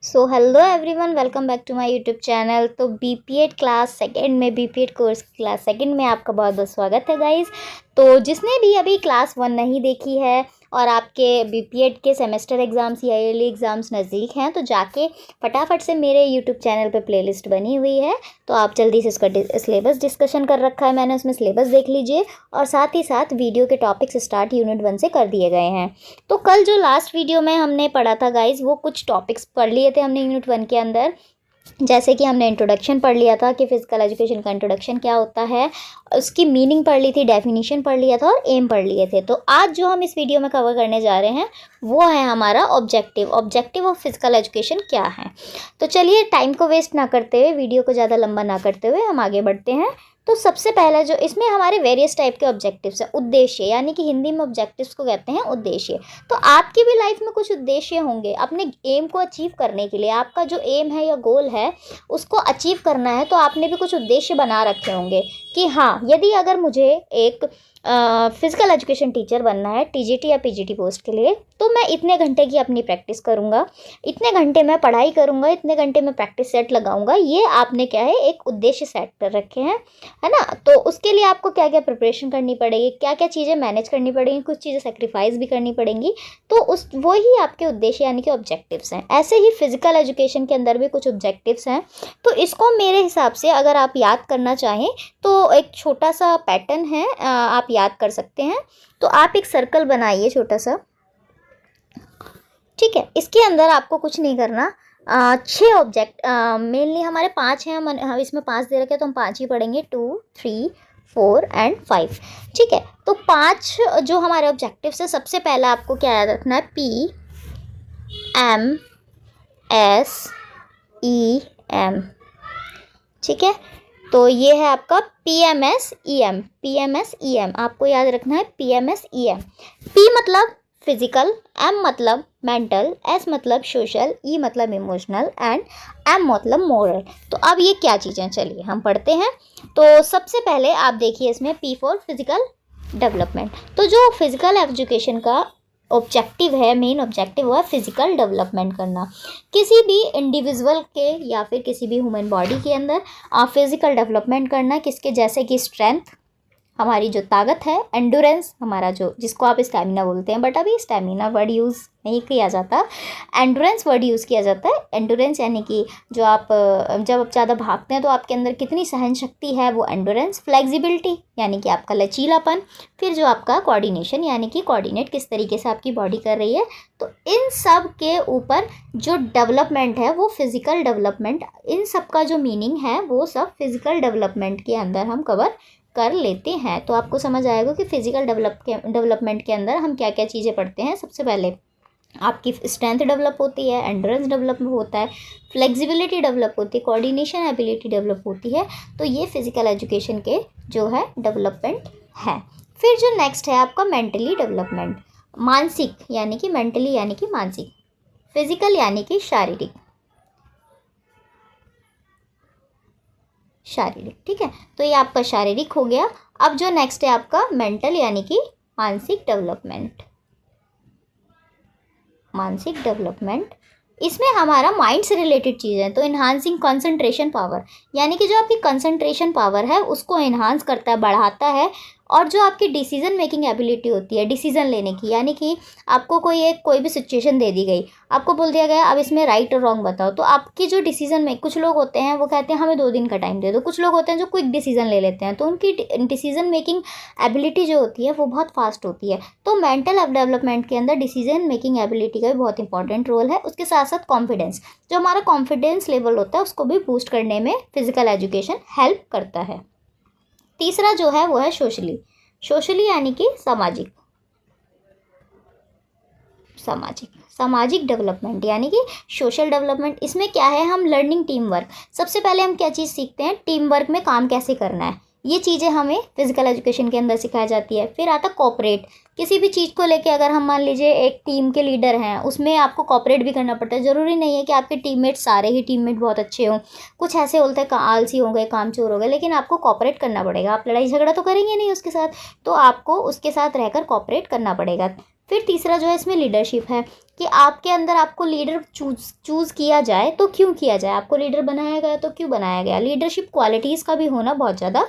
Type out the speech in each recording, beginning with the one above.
So hello everyone, welcome back to my YouTube channel. तो BPEd class second में BPEd course class second में आपका बहुत बहुत स्वागत है गाइस। तो जिसने भी अभी क्लास 1 नहीं देखी है और आपके बीपीएड के सेमेस्टर एग्ज़ाम्स या ईयरली एग्ज़ाम्स नज़दीक हैं तो जाके फटाफट से मेरे यूट्यूब चैनल पे प्लेलिस्ट बनी हुई है, तो आप जल्दी से उसका सिलेबस डिस्कशन कर रखा है मैंने, उसमें सिलेबस देख लीजिए और साथ ही साथ वीडियो के टॉपिक्स स्टार्ट यूनिट 1 से कर दिए गए हैं। तो कल जो लास्ट वीडियो में हमने पढ़ा था गाइज, वो कुछ टॉपिक्स पढ़ लिए थे हमने यूनिट 1 के अंदर। जैसे कि हमने इंट्रोडक्शन पढ़ लिया था कि फ़िज़िकल एजुकेशन का इंट्रोडक्शन क्या होता है, उसकी मीनिंग पढ़ ली थी, डेफिनेशन पढ़ लिया था और एम पढ़ लिए थे। तो आज जो हम इस वीडियो में कवर करने जा रहे हैं वो है हमारा ऑब्जेक्टिव ऑफ फ़िज़िकल एजुकेशन क्या है। तो चलिए टाइम को वेस्ट ना करते हुए, वीडियो को ज़्यादा लंबा ना करते हुए हम आगे बढ़ते हैं। तो सबसे पहला जो इसमें हमारे वेरियस टाइप के ऑब्जेक्टिव्स है, उद्देश्य, यानी कि हिंदी में ऑब्जेक्टिव्स को कहते हैं उद्देश्य। तो आपकी भी लाइफ में कुछ उद्देश्य होंगे अपने एम को अचीव करने के लिए। आपका जो एम है या गोल है उसको अचीव करना है तो आपने भी कुछ उद्देश्य बना रखे होंगे कि हाँ, यदि अगर मुझे एक फ़िज़िकल एजुकेशन टीचर बनना है टीजीटी या पीजीटी पोस्ट के लिए, तो मैं इतने घंटे की अपनी प्रैक्टिस करूँगा, इतने घंटे मैं पढ़ाई करूँगा, इतने घंटे मैं प्रैक्टिस सेट लगाऊंगा। ये आपने क्या है, एक उद्देश्य सेट कर रखे हैं, है ना। तो उसके लिए आपको क्या क्या प्रिपरेशन करनी पड़ेगी, क्या क्या चीज़ें मैनेज करनी पड़ेंगी, कुछ चीज़ें सेक्रीफाइस भी करनी पड़ेंगी। तो वो ही आपके उद्देश्य यानी कि ऑब्जेक्टिव्स हैं। ऐसे ही फ़िज़िकल एजुकेशन के अंदर भी कुछ ऑब्जेक्टिव्स हैं। तो इसको मेरे हिसाब से अगर आप याद करना चाहें तो एक छोटा सा पैटर्न है, आप याद कर सकते हैं। तो आप एक सर्कल बनाइए छोटा सा, ठीक है। इसके अंदर आपको कुछ नहीं करना। 6 ऑब्जेक्ट, मेनली हमारे 5 हैं, हम इसमें 5 दे रखे हैं तो हम 5 ही पढ़ेंगे, 2, 3, 4 एंड 5, ठीक है। तो 5 जो हमारे ऑब्जेक्टिव्स है, सबसे पहला आपको क्या याद रखना है, PMSEM, ठीक है। तो ये है आपका PMSEM आपको याद रखना है, PMSEM। P मतलब फिजिकल, M मतलब मेंटल, S मतलब सोशल, E मतलब इमोशनल एंड M मतलब मोरल। तो अब ये क्या चीज़ें, चलिए हम पढ़ते हैं। तो सबसे पहले आप देखिए इसमें P फॉर फिजिकल डेवलपमेंट। तो जो फिजिकल एजुकेशन का ऑब्जेक्टिव है, मेन ऑब्जेक्टिव हुआ फिजिकल डेवलपमेंट करना। किसी भी इंडिविजुअल के या फिर किसी भी ह्यूमन बॉडी के अंदर फिजिकल डेवलपमेंट करना, किसके, जैसे कि स्ट्रेंथ, हमारी जो ताकत है, एंडोरेंस, हमारा जो, जिसको आप स्टैमिना बोलते हैं, बट अभी स्टैमिना वर्ड यूज़ नहीं किया जाता, एंडोरेंस वर्ड यूज़ किया जाता है। एंडोरेंस यानी कि जो आप जब आप ज़्यादा भागते हैं तो आपके अंदर कितनी सहन शक्ति है, वो एंडोरेंस। फ्लेक्सिबिलिटी यानी कि आपका लचीलापन। फिर जो आपका कोऑर्डिनेशन यानी कि कोऑर्डिनेट किस तरीके से आपकी बॉडी कर रही है। तो इन सब के ऊपर जो डेवलपमेंट है वो फिज़िकल डेवलपमेंट, इन सब का जो मीनिंग है वो सब फिज़िकल डेवलपमेंट के अंदर हम कवर कर लेते हैं। तो आपको समझ आएगा कि फिजिकल डेवलपमेंट के अंदर हम क्या क्या चीज़ें पढ़ते हैं। सबसे पहले आपकी स्ट्रेंथ डेवलप होती है, एंड्योरेंस डेवलप होता है, फ्लेक्सिबिलिटी डेवलप होती है, कोऑर्डिनेशन एबिलिटी डेवलप होती है। तो ये फिजिकल एजुकेशन के जो है डेवलपमेंट है। फिर जो नेक्स्ट है आपका मेंटली डेवलपमेंट, मानसिक यानी कि मेंटली यानी कि मानसिक, फिजिकल यानी कि शारीरिक, ठीक है। तो ये आपका शारीरिक हो गया। अब जो नेक्स्ट है आपका मेंटल यानी कि मानसिक डेवलपमेंट, इसमें हमारा माइंड से रिलेटेड चीज़ें हैं। तो इन्हांसिंग कंसंट्रेशन पावर, यानी कि जो आपकी कंसंट्रेशन पावर है उसको इन्हांस करता है, बढ़ाता है। और जो आपकी डिसीजन मेकिंग एबिलिटी होती है, डिसीजन लेने की, यानी कि आपको कोई भी सिचुएशन दे दी गई, आपको बोल दिया गया अब इसमें राइट और रॉन्ग बताओ, तो आपकी जो डिसीजन में, कुछ लोग होते हैं वो कहते हैं हमें 2 दिन का टाइम दे दो, कुछ लोग होते हैं जो क्विक डिसीजन ले लेते हैं, तो उनकी डिसीजन मेकिंग एबिलिटी जो होती है वो बहुत फास्ट होती है। तो मेंटल डेवलपमेंट के अंदर डिसीजन मेकिंग एबिलिटी का भी बहुत इंपॉर्टेंट रोल है। उसके साथ साथ कॉन्फिडेंस, जो हमारा कॉन्फिडेंस लेवल होता है उसको भी बूस्ट करने में फिजिकल एजुकेशन हेल्प करता है। तीसरा जो है वो है सोशली यानी कि सामाजिक डेवलपमेंट यानी कि सोशल डेवलपमेंट। इसमें क्या है, हम लर्निंग टीम वर्क। सबसे पहले हम क्या चीज़ सीखते हैं, टीम वर्क में काम कैसे करना है, ये चीज़ें हमें फिजिकल एजुकेशन के अंदर सिखाई जाती है। फिर आता कोऑपरेट, किसी भी चीज़ को लेके अगर हम मान लीजिए एक टीम के लीडर हैं, उसमें आपको कोऑपरेट भी करना पड़ता है। ज़रूरी नहीं है कि आपके टीममेट सारे ही टीममेट बहुत अच्छे हों, कुछ ऐसे होते हैं आलसी हो गए, कामचोर हो गए, लेकिन आपको कोऑपरेट करना पड़ेगा। आप लड़ाई झगड़ा तो करेंगे नहीं उसके साथ, तो आपको उसके साथ रहकर कोऑपरेट करना पड़ेगा। फिर तीसरा जो है इसमें लीडरशिप है कि आपके अंदर आपको लीडर चूज़ किया जाए तो क्यों किया जाए, आपको लीडर बनाया गया तो क्यों बनाया गया। लीडरशिप क्वालिटीज़ का भी होना बहुत ज़्यादा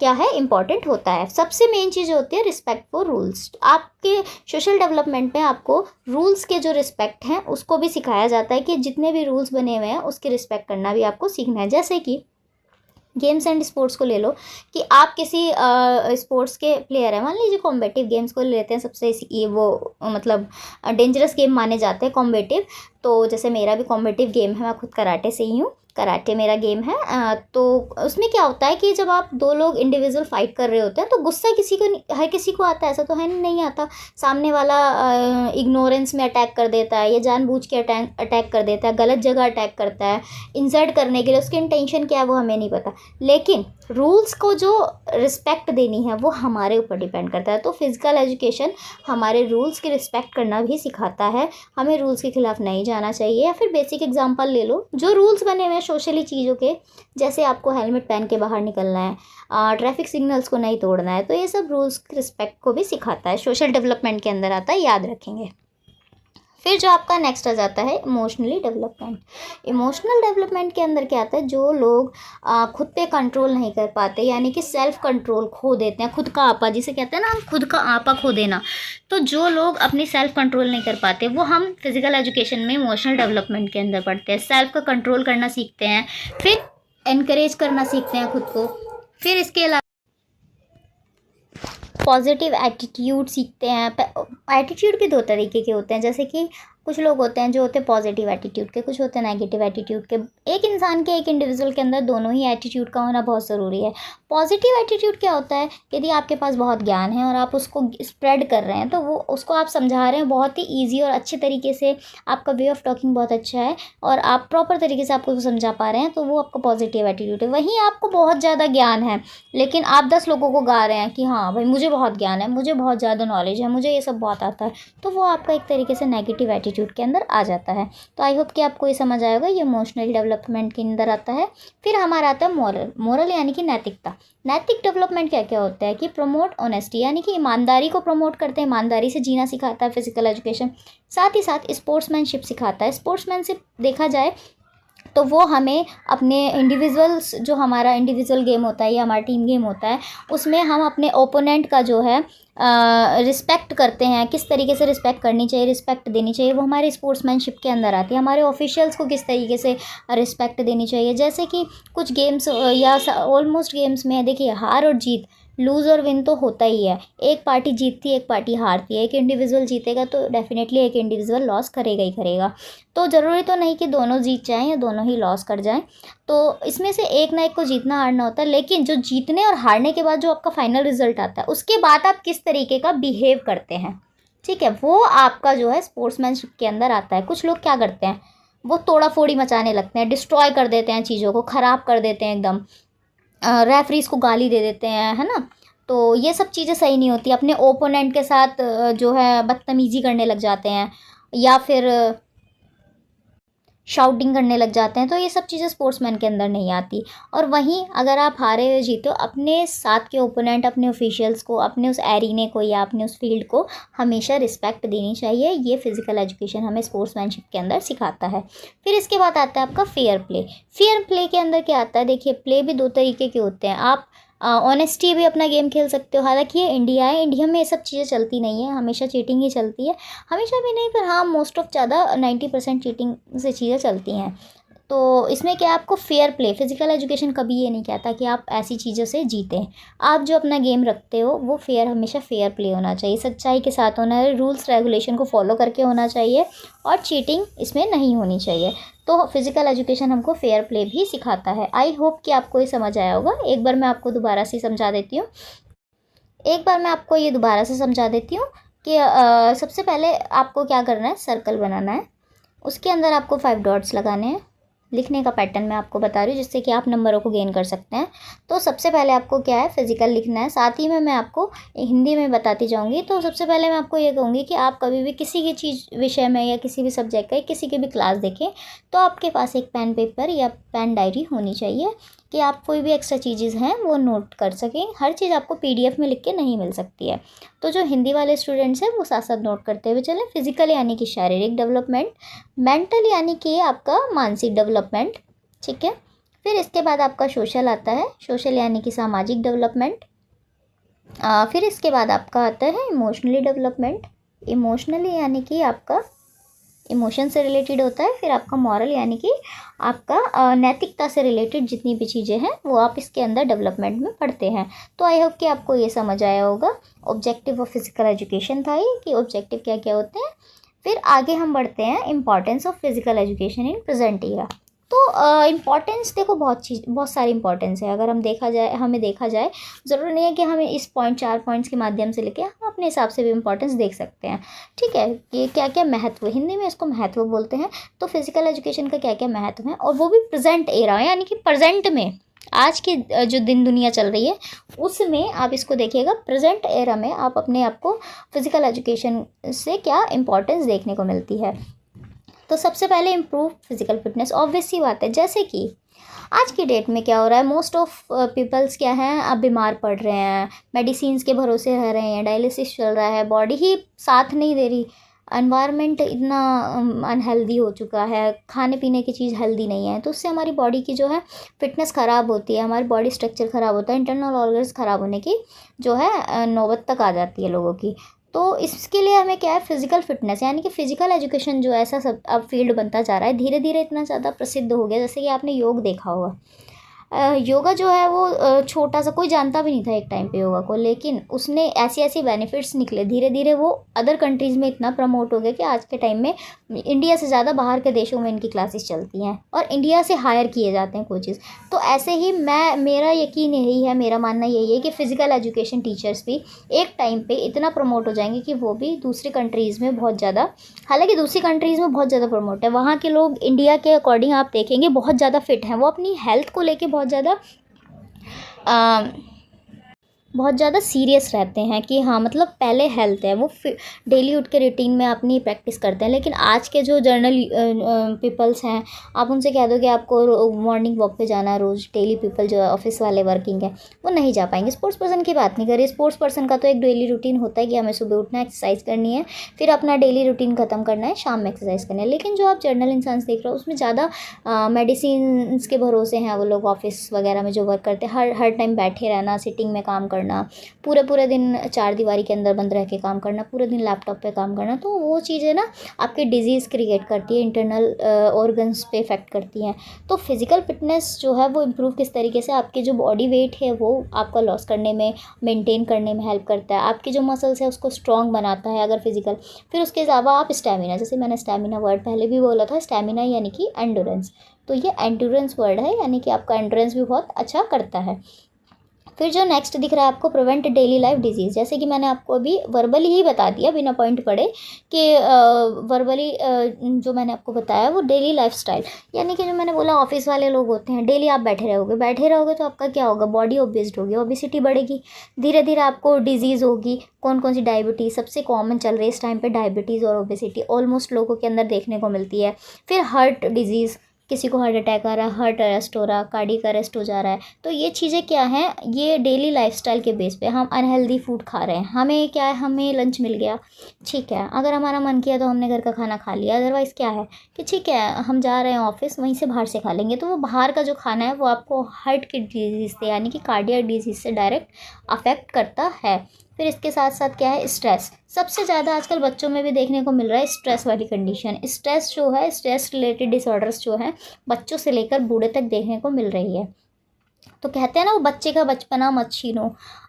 क्या है, इंपॉर्टेंट होता है। सबसे मेन चीज़ होती है रिस्पेक्ट फॉर रूल्स। आपके सोशल डेवलपमेंट में आपको रूल्स के जो रिस्पेक्ट हैं उसको भी सिखाया जाता है कि जितने भी रूल्स बने हुए हैं उसकी रिस्पेक्ट करना भी आपको सीखना है। जैसे कि गेम्स एंड स्पोर्ट्स को ले लो कि आप किसी स्पोर्ट्स के प्लेयर हैं, मान लीजिए कॉम्बेटिव गेम्स को ले लेते हैं, सबसे ये वो मतलब डेंजरस गेम माने जाते हैं कॉम्बेटिव। तो जैसे मेरा भी कॉम्बेटिव गेम है, मैं खुद कराटे से ही हूँ, कराटे मेरा गेम है। तो उसमें क्या होता है कि जब आप दो लोग इंडिविजुअल फाइट कर रहे होते हैं तो गुस्सा किसी को हर किसी को आता है, ऐसा तो है नहीं आता। सामने वाला इग्नोरेंस में अटैक कर देता है या जानबूझ के अटैक कर देता है, गलत जगह अटैक करता है इंसल्ट करने के लिए, उसकी इंटेंशन क्या है वो हमें नहीं पता। लेकिन रूल्स को जो रिस्पेक्ट देनी है वो हमारे ऊपर डिपेंड करता है। तो फिज़िकल एजुकेशन हमारे रूल्स की रिस्पेक्ट करना भी सिखाता है, हमें रूल्स के खिलाफ नहीं जाना चाहिए। या फिर बेसिक एग्जांपल ले लो, जो रूल्स बने हुए हैं सोशली चीज़ों के, जैसे आपको हेलमेट पहन के बाहर निकलना है, ट्रैफिक सिग्नल्स को नहीं तोड़ना है, तो ये सब रूल्स की रिस्पेक्ट को भी सिखाता है, सोशल डेवलपमेंट के अंदर आता है, याद रखेंगे। फिर जो आपका नेक्स्ट आ जाता है इमोशनली डेवलपमेंट। इमोशनल डेवलपमेंट के अंदर क्या आता है, जो लोग खुद पे कंट्रोल नहीं कर पाते, यानी कि सेल्फ कंट्रोल खो देते हैं, खुद का आपा जिसे कहते हैं ना, हम खुद का आपा खो देना। तो जो लोग अपनी सेल्फ कंट्रोल नहीं कर पाते वो हम फिज़िकल एजुकेशन में इमोशनल डेवलपमेंट के अंदर पढ़ते हैं। सेल्फ का कंट्रोल करना सीखते हैं, फिर इनकरेज करना सीखते हैं खुद को। फिर इसके अलावा पॉजिटिव एटीट्यूड सीखते हैं। एटीट्यूड भी दो तरीके के होते हैं, जैसे कि कुछ लोग होते हैं जो होते हैं पॉजिटिव एटीट्यूड के, कुछ होते हैं नेगेटिव एटीट्यूड के। एक इंसान के, एक इंडिविजुअल के अंदर दोनों ही एटीट्यूड का होना बहुत ज़रूरी है। पॉजिटिव एटीट्यूड क्या होता है, यदि आपके पास बहुत ज्ञान है और आप उसको स्प्रेड कर रहे हैं, तो वो उसको आप समझा रहे हैं बहुत ही ईजी और अच्छे तरीके से, आपका वे ऑफ टॉकिंग बहुत अच्छा है और आप प्रॉपर तरीके से आपको समझा पा रहे हैं, तो वो आपका पॉजिटिव एटीट्यूड है। वहीं आपको बहुत ज़्यादा ज्ञान है लेकिन आप 10 लोगों को गा रहे हैं कि हाँ भाई मुझे बहुत ज्ञान है, मुझे बहुत ज़्यादा नॉलेज है, मुझे ये सब बहुत आता है, तो वो आपका एक तरीके से नेगेटिव एटीट्यूड के अंदर आ जाता है। तो आई होप कि आपको ये समझ आएगा, ये इमोशनल डेवलपमेंट के अंदर आता है। फिर हमारा आता है मोरल। मोरल यानी कि नैतिकता। नैतिक डेवलपमेंट क्या क्या होता है कि प्रमोट ऑनेस्टी, यानी कि ईमानदारी को प्रमोट करते हैं, ईमानदारी से जीना सिखाता है फिजिकल एजुकेशन। साथ ही साथ स्पोर्ट्समैनशिप सिखाता है। स्पोर्ट्समैनशिप देखा जाए तो वो हमें अपने इंडिविजुअल्स, जो हमारा इंडिविजुअल गेम होता है या हमारा टीम गेम होता है, उसमें हम अपने ओपोनेंट का जो है रिस्पेक्ट करते हैं, किस तरीके से रिस्पेक्ट करनी चाहिए, रिस्पेक्ट देनी चाहिए, वो हमारे स्पोर्ट्समैनशिप के अंदर आती है। हमारे ऑफिशियल्स को किस तरीके से रिस्पेक्ट देनी चाहिए, जैसे कि कुछ गेम्स या ऑलमोस्ट गेम्स में देखिए हार और जीत, लूज़ और विन तो होता ही है। एक पार्टी जीतती है, एक पार्टी हारती है, एक इंडिविजुअल जीतेगा तो डेफिनेटली एक इंडिविजुअल लॉस करेगा ही करेगा। तो ज़रूरी तो नहीं कि दोनों जीत जाएं या दोनों ही लॉस कर जाएं, तो इसमें से एक ना एक को जीतना हारना होता है। लेकिन जो जीतने और हारने के बाद जो आपका फाइनल रिजल्ट आता है, उसके बाद आप किस तरीके का बिहेव करते हैं, ठीक है, वो आपका जो है स्पोर्ट्समैनशिप के अंदर आता है। कुछ लोग क्या करते हैं, वो तोड़ा फोड़ी मचाने लगते हैं, डिस्ट्रॉय कर देते हैं, चीज़ों को ख़राब कर देते हैं एकदम, रेफरीज को गाली दे देते हैं, है ना। तो ये सब चीज़ें सही नहीं होती। अपने ओपोनेंट के साथ जो है बदतमीज़ी करने लग जाते हैं या फिर शाउटिंग करने लग जाते हैं, तो ये सब चीज़ें स्पोर्ट्समैन के अंदर नहीं आती। और वहीं अगर आप हारे हुए जीते हो, अपने साथ के ओपोनेंट, अपने ऑफिशियल्स को, अपने उस एरीने को या अपने उस फील्ड को हमेशा रिस्पेक्ट देनी चाहिए। ये फिज़िकल एजुकेशन हमें स्पोर्ट्समैनशिप के अंदर सिखाता है। फिर इसके बाद आता है आपका फेयर प्ले। फेयर प्ले के अंदर क्या आता है, देखिए प्ले भी दो तरीके के होते हैं। आप ऑनेस्टी भी अपना गेम खेल सकते हो। हालांकि ये इंडिया है, इंडिया में ये सब चीज़ें चलती नहीं है, हमेशा चीटिंग ही चलती है। हमेशा भी नहीं, पर हाँ मोस्ट ऑफ ज़्यादा 90% चीटिंग से चीज़ें चलती हैं। तो इसमें क्या, आपको फेयर प्ले, फिजिकल एजुकेशन कभी ये नहीं कहता कि आप ऐसी चीज़ों से जीतें। आप जो अपना गेम रखते हो वो फेयर, हमेशा फेयर प्ले होना चाहिए, सच्चाई के साथ होना है, रूल्स रेगुलेशन को फॉलो करके होना चाहिए और चीटिंग इसमें नहीं होनी चाहिए। तो फिजिकल एजुकेशन हमको फेयर प्ले भी सिखाता है। आई होप कि आपको ये समझ आया होगा। एक बार मैं आपको दोबारा से समझा देती हूँ कि सबसे पहले आपको क्या करना है, सर्कल बनाना है, उसके अंदर आपको 5 डॉट्स लगाने हैं। लिखने का पैटर्न मैं आपको बता रही हूँ जिससे कि आप नंबरों को गेन कर सकते हैं। तो सबसे पहले आपको क्या है, फिजिकल लिखना है। साथ ही में मैं आपको हिंदी में बताती जाऊँगी। तो सबसे पहले मैं आपको ये कहूँगी कि आप कभी भी किसी की चीज़ विषय में या किसी भी सब्जेक्ट का किसी की भी क्लास देखें तो आपके पास एक पेन पेपर या पेन डायरी होनी चाहिए कि आप कोई भी एक्स्ट्रा चीज़ें हैं वो नोट कर सकें। हर चीज़ आपको PDF में लिख के नहीं मिल सकती है। तो जो हिंदी वाले स्टूडेंट्स हैं वो साथ साथ नोट करते हुए चलें। फिजिकल यानी कि शारीरिक डेवलपमेंट, मेंटल यानी कि आपका मानसिक डेवलपमेंट, ठीक है। फिर इसके बाद आपका सोशल आता है, सोशल यानी कि सामाजिक डेवलपमेंट। फिर इसके बाद आपका आता है इमोशनली डेवलपमेंट, इमोशनली यानी कि आपका इमोशन से रिलेटेड होता है। फिर आपका मॉरल यानी कि आपका नैतिकता से रिलेटेड जितनी भी चीज़ें हैं वो आप इसके अंदर डेवलपमेंट में पढ़ते हैं। तो आई होप कि आपको ये समझ आया होगा। ऑब्जेक्टिव ऑफ फिजिकल एजुकेशन था ये, कि ऑब्जेक्टिव क्या क्या होते हैं। फिर आगे हम बढ़ते हैं importance of physical education in present era. तो इम्पॉर्टेंस देखो बहुत सारी इंपॉर्टेंस है। अगर हमें देखा जाए ज़रूरी नहीं है कि हमें इस 4 पॉइंट्स के माध्यम से लेके हम अपने हिसाब से भी इंपॉर्टेंस देख सकते हैं, ठीक है। कि क्या क्या महत्व, हिंदी में इसको महत्व बोलते हैं। तो फिजिकल एजुकेशन का क्या क्या महत्व है, और वो भी प्रेजेंट एरा यानी कि प्रेजेंट में, आज की जो दिन दुनिया चल रही है उसमें आप इसको देखिएगा। प्रेजेंट एरा में आप अपने आप को फिजिकल एजुकेशन से क्या इंपॉर्टेंस देखने को मिलती है। तो सबसे पहले इम्प्रूव फिजिकल फिटनेस, ऑब्वियस सी बात है। जैसे कि आज की डेट में क्या हो रहा है, मोस्ट ऑफ पीपल्स क्या हैं, अब बीमार पड़ रहे हैं, मेडिसिन्स के भरोसे रह रहे हैं, डायलिसिस चल रहा है, बॉडी ही साथ नहीं दे रही, एनवायरनमेंट इतना अनहेल्दी हो चुका है, खाने पीने की चीज़ हेल्दी नहीं है। तो उससे हमारी बॉडी की जो है फिटनेस ख़राब होती है, हमारी बॉडी स्ट्रक्चर ख़राब होता है, इंटरनल ऑर्गन्स ख़राब होने की जो है नौबत तक आ जाती है लोगों की। तो इसके लिए हमें क्या है, फिजिकल फिटनेस यानी कि फिजिकल एजुकेशन जो ऐसा सब अब फील्ड बनता जा रहा है, धीरे धीरे इतना ज़्यादा प्रसिद्ध हो गया। जैसे कि आपने योग देखा होगा, योगा जो है वो छोटा सा, कोई जानता भी नहीं था एक टाइम पे योगा को, लेकिन उसने ऐसी ऐसी बेनिफिट्स निकले, धीरे धीरे वो अदर कंट्रीज़ में इतना प्रमोट हो गया कि आज के टाइम में इंडिया से ज़्यादा बाहर के देशों में इनकी क्लासेस चलती हैं और इंडिया से हायर किए जाते हैं कोचेज़। तो ऐसे ही मेरा यकीन यही है, मेरा मानना यही है कि फ़िज़िकल एजुकेशन टीचर्स भी एक टाइम पे इतना प्रमोट हो जाएंगे कि वो भी दूसरी कंट्रीज़ में बहुत ज़्यादा, हालांकि दूसरी कंट्रीज़ में बहुत ज़्यादा प्रमोट है, वहाँ के लोग इंडिया के अकॉर्डिंग आप देखेंगे बहुत ज़्यादा फिट हैं, वो अपनी हेल्थ को लेके बहुत ज़्यादा सीरियस रहते हैं कि हाँ मतलब पहले हेल्थ है, वो डेली उठ के रूटीन में अपनी प्रैक्टिस करते हैं। लेकिन आज के जो जर्नल पीपल्स हैं, आप उनसे कह दो कि आपको मॉर्निंग वॉक पे जाना है रोज़, डेली पीपल जो ऑफिस वाले वर्किंग है वो नहीं जा पाएंगे। स्पोर्ट्स पर्सन की बात नहीं कर रही, स्पोर्ट्स पर्सन का तो एक डेली रूटीन होता है कि हमें सुबह उठना है, एक्सरसाइज करनी है, फिर अपना डेली रूटीन ख़त्म करना है, शाम में एक्सरसाइज करना है। लेकिन जो आप जर्नल इंसान देख रहे हो उसमें ज़्यादा मेडिसिन के भरोसे हैं वो लोग, ऑफिस वगैरह में जो वर्क करते हैं, हर टाइम बैठे रहना, सिटिंग में काम करना, पूरे दिन चार दीवारी के अंदर बंद रह के काम करना, पूरे दिन लैपटॉप पे काम करना। तो वो चीज़ें ना आपके डिजीज़ क्रिएट करती है, इंटरनल ऑर्गन्स पे इफेक्ट करती हैं। तो फिज़िकल फिटनेस जो है वो इम्प्रूव किस तरीके से, आपके जो बॉडी वेट है वो आपका लॉस करने में, मेंटेन करने में हेल्प करता है, आपकी जो मसल्स है उसको स्ट्रॉन्ग बनाता है अगर फिजिकल। फिर उसके अलावा आप स्टेमिना, जैसे मैंने स्टेमिना वर्ड पहले भी बोला था, स्टेमिना यानी कि एंडोरेंस, तो ये एंडोरेंस वर्ड है, यानी कि आपका एंडोरेंस भी बहुत अच्छा करता है। फिर जो नेक्स्ट दिख रहा है आपको, प्रिवेंट डेली लाइफ डिजीज़, जैसे कि मैंने आपको अभी वर्बली ही बता दिया बिना पॉइंट पढ़े कि वर्बली जो मैंने आपको बताया वो डेली लाइफस्टाइल, यानी कि जो मैंने बोला ऑफिस वाले लोग होते हैं, डेली आप बैठे रहोगे तो आपका क्या होगा, बॉडी ओबेस्ड होगी, ओबेसिटी बढ़ेगी, धीरे धीरे आपको डिजीज़ होगी। कौन कौन सी, डायबिटीज़ सबसे कॉमन चल रही है इस टाइम पे, डायबिटीज़ और ओबेसिटी ऑलमोस्ट लोगों के अंदर देखने को मिलती है। फिर हार्ट डिजीज़, किसी को हार्ट अटैक आ रहा है, हार्ट अरेस्ट हो रहा है, कार्डियक अरेस्ट हो जा रहा है। तो ये चीज़ें क्या हैं, ये डेली लाइफस्टाइल के बेस पे हम अनहेल्दी फूड खा रहे हैं। हमें क्या है, हमें लंच मिल गया, ठीक है, अगर हमारा मन किया तो हमने घर का खाना खा लिया, अदरवाइज़ क्या है कि ठीक है हम जा रहे हैं ऑफिस, वहीं से बाहर से खा लेंगे। तो वो बाहर का जो खाना है वो आपको हार्ट की डिजीज़ से यानी कि कार्डियक डिजीज़ से डायरेक्ट अफेक्ट करता है। फिर इसके साथ साथ क्या है, स्ट्रेस, सबसे ज़्यादा आजकल बच्चों में भी देखने को मिल रहा है स्ट्रेस वाली कंडीशन। स्ट्रेस जो है, स्ट्रेस रिलेटेड डिसऑर्डर्स जो है बच्चों से लेकर बूढ़े तक देखने को मिल रही है। तो कहते हैं ना वो बच्चे का बचपना मत छीनो।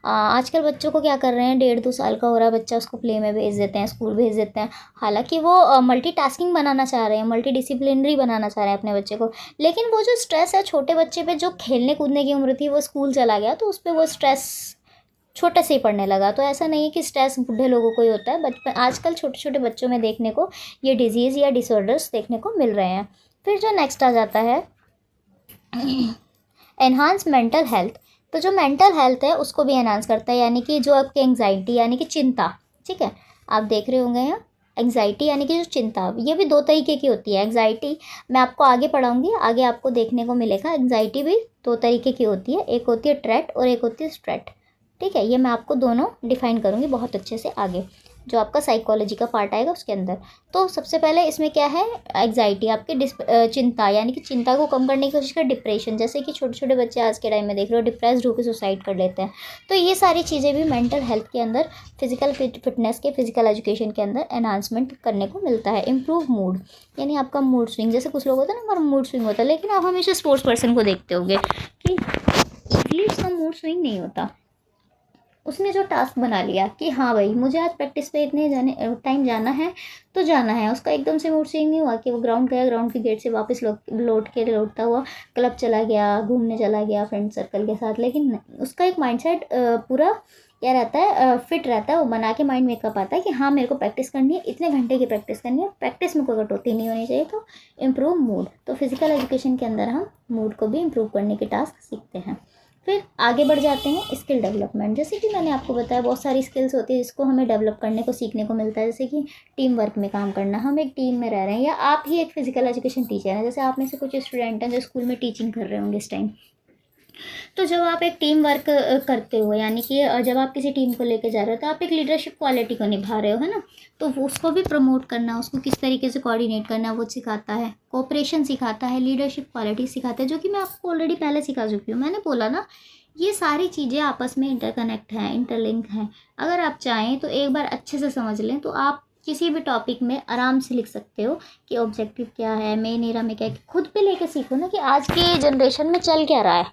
आजकल बच्चों को क्या कर रहे हैं, 1.5-2 साल का हो रहा है बच्चा, उसको प्ले में भेज देते हैं, स्कूल भेज देते हैं, हालांकि वो मल्टीटास्किंग बनाना चाह रहे हैं, मल्टीडिसिप्लिनरी बनाना चाह रहे हैं अपने बच्चे को। लेकिन वो जो स्ट्रेस है छोटे बच्चे पे, जो खेलने कूदने की उम्र थी वो स्कूल चला गया तो उस पर वो स्ट्रेस छोटे से ही पड़ने लगा। तो ऐसा नहीं है कि स्ट्रेस बूढ़े लोगों को ही होता है, बचपन आजकल छोटे छोटे बच्चों में देखने को ये डिजीज़ या डिसऑर्डर्स देखने को मिल रहे हैं। फिर जो नेक्स्ट आ जाता है एनहांस मेंटल हेल्थ, तो जो मेंटल हेल्थ है उसको भी एनहांस करता है, यानी कि जो आपकी एंग्जाइटी यानी कि चिंता, ठीक है, आप देख रहे होंगे यहाँ एंग्जाइटी यानी कि जो चिंता, ये भी 2 तरीके की होती है। एंग्जाइटी मैं आपको आगे पढ़ाऊँगी, आगे आपको देखने को मिलेगा। एंग्जाइटी भी 2 तरीके की होती है, एक होती है ट्रेट और एक होती है स्ट्रेट। ठीक है, ये मैं आपको दोनों डिफ़ाइन करूँगी बहुत अच्छे से आगे, जो आपका साइकोलॉजी का पार्ट आएगा उसके अंदर। तो सबसे पहले इसमें क्या है, एंग्जाइटी आपकी चिंता, यानी कि चिंता को कम करने की कोशिश कर। डिप्रेशन, जैसे कि छोटे छोटे बच्चे आज के टाइम में देख रहे हो डिप्रेस्ड होकर सुसाइड कर लेते हैं। तो ये सारी चीज़ें भी मेंटल हेल्थ के अंदर, फिजिकल फिटनेस के, फिजिकल एजुकेशन के अंदर एनहांसमेंट करने को मिलता है। इम्प्रूव मूड, यानी आपका मूड स्विंग, जैसे कुछ लोग होते हैं ना हमारा मूड स्विंग होता है, लेकिन आप हमेशा स्पोर्ट्स पर्सन को देखते होंगे कि इजीली उसका मूड स्विंग नहीं होता। उसने जो टास्क बना लिया कि हाँ भाई मुझे आज प्रैक्टिस पे इतने टाइम जाना है तो जाना है, उसका एकदम से मूड स्विंग नहीं हुआ कि वो ग्राउंड गया, ग्राउंड के गेट से वापस लौटता हुआ क्लब चला गया, घूमने चला गया फ्रेंड सर्कल के साथ। लेकिन उसका एक माइंडसेट पूरा क्या रहता है, फिट रहता है, वो बना के माइंड मेकअप आता है कि हाँ मेरे को प्रैक्टिस करनी है, इतने घंटे की प्रैक्टिस करनी है, प्रैक्टिस में कोई कटौती नहीं होनी चाहिए। तो इम्प्रूव मूड, तो फिजिकल एजुकेशन के अंदर हम मूड को भी इम्प्रूव करने के टास्क सीखते हैं। फिर आगे बढ़ जाते हैं स्किल डेवलपमेंट। जैसे कि मैंने आपको बताया बहुत सारी स्किल्स होती है जिसको हमें डेवलप करने को, सीखने को मिलता है। जैसे कि टीम वर्क में काम करना, हम एक टीम में रह रहे हैं, या आप ही एक फिजिकल एजुकेशन टीचर हैं। जैसे आप में से कुछ स्टूडेंट हैं जो स्कूल में टीचिंग कर रहे होंगे इस टाइम। तो जब आप एक टीम वर्क करते हो, यानी कि जब आप किसी टीम को लेकर जा रहे हो, तो आप एक लीडरशिप क्वालिटी को निभा रहे हो, है ना। तो उसको भी प्रमोट करना, उसको किस तरीके से कोऑर्डिनेट करना वो सिखाता है, कोऑपरेशन सिखाता है, लीडरशिप क्वालिटी सिखाता है, जो कि मैं आपको ऑलरेडी पहले सिखा चुकी हूँ। मैंने बोला ना ये सारी चीज़ें आपस में इंटरकनेक्ट हैं, इंटरलिंक हैं। अगर आप चाहें तो एक बार अच्छे से समझ लें तो आप किसी भी टॉपिक में आराम से लिख सकते हो कि ऑब्जेक्टिव क्या है, मेन एरा में क्या है। खुद पे लेके सीखो ना कि आज के जनरेशन में चल क्या रहा है,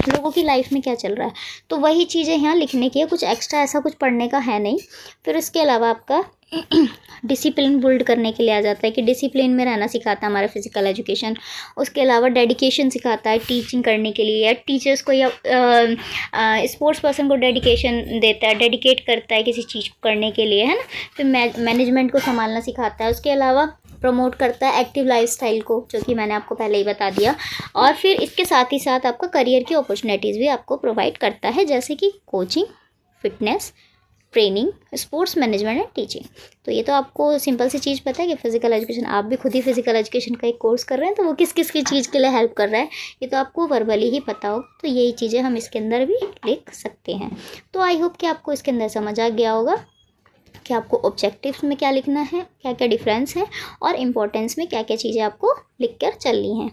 लोगों की लाइफ में क्या चल रहा है। तो वही चीज़ें यहाँ लिखने की है, कुछ एक्स्ट्रा ऐसा कुछ पढ़ने का है नहीं। फिर उसके अलावा आपका डिसिप्लिन बिल्ड करने के लिए आ जाता है कि डिसिप्लिन में रहना सिखाता है हमारा फिजिकल एजुकेशन। उसके अलावा डेडिकेशन सिखाता है टीचिंग करने के लिए, या टीचर्स को या स्पोर्ट्स पर्सन को डेडिकेशन देता है, डेडिकेट करता है किसी चीज़ को करने के लिए, है ना। फिर मैनेजमेंट को संभालना सिखाता है। उसके अलावा प्रमोट करता है एक्टिव लाइफस्टाइल को, जो कि मैंने आपको पहले ही बता दिया। और फिर इसके साथ ही साथ आपका करियर की अपॉर्चुनिटीज़ भी आपको प्रोवाइड करता है, जैसे कि coaching, fitness training, sports management and teaching. तो ये तो आपको सिंपल सी चीज़ पता है कि फिजिकल एजुकेशन, आप भी खुद ही फिजिकल एजुकेशन का एक कोर्स कर रहे हैं, तो वो किस किस की चीज़ के लिए हेल्प कर रहा है ये तो आपको वर्बली ही पता हो। तो यही चीज़ें हम इसके अंदर भी लिख सकते हैं। तो आई होप कि आपको इसके अंदर समझ आ गया होगा कि आपको ऑब्जेक्टिव्स में क्या लिखना है, क्या क्या डिफरेंस है, और इम्पोर्टेंस में क्या क्या चीज़ें आपको लिख कर चलनी है।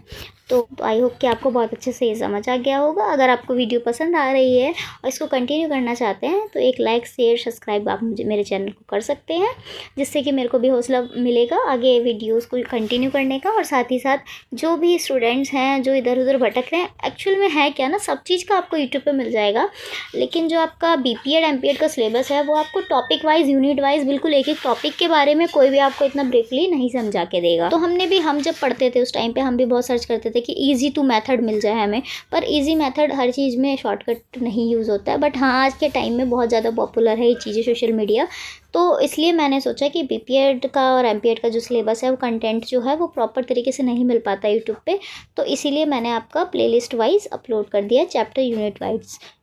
तो आई होप कि आपको बहुत अच्छे से ये समझ आ गया होगा। अगर आपको वीडियो पसंद आ रही है और इसको कंटिन्यू करना चाहते हैं तो एक लाइक शेयर सब्सक्राइब आप मेरे चैनल को कर सकते हैं, जिससे कि मेरे को भी हौसला मिलेगा आगे वीडियोस को कंटिन्यू करने का। और साथ ही साथ जो भी स्टूडेंट्स हैं जो इधर उधर भटक रहे हैं, एक्चुअल में है क्या ना, सब चीज़ का आपको यूट्यूब पर मिल जाएगा, लेकिन जो आपका BPED MPED का सिलेबस है वो आपको टॉपिक वाइज, यूनिट वाइज, बिल्कुल एक एक टॉपिक के बारे में कोई भी आपको इतना ब्रीफली नहीं समझा के देगा। तो हम जब पढ़ते थे उस टाइम पे हम भी बहुत सर्च करते थे कि ईजी टू मेथड मिल जाए हमें, पर ईजी मेथड हर चीज़ में शॉर्टकट नहीं यूज़ होता है। बट हाँ, आज के टाइम में बहुत ज़्यादा पॉपुलर है ये चीज़ें, सोशल मीडिया। तो इसलिए मैंने सोचा कि BPED का और MPED का जो सिलेबस है वो कंटेंट जो है वो प्रॉपर तरीके से नहीं मिल पाता यूट्यूब पे, तो इसीलिए मैंने आपका प्लेलिस्ट वाइज अपलोड कर दिया, चैप्टर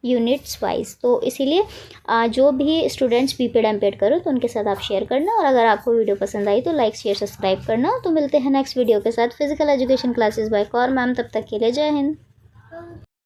यूनिट्स वाइज। तो इसीलिए जो भी स्टूडेंट्स BPED MPED करो तो उनके साथ आप शेयर करना, और अगर आपको वीडियो पसंद आई तो लाइक शेयर सब्सक्राइब करना। तो मिलते हैं नेक्स्ट वीडियो के साथ physical education classes bye Kaur ma'am, तब तक के लिए जय हिंद।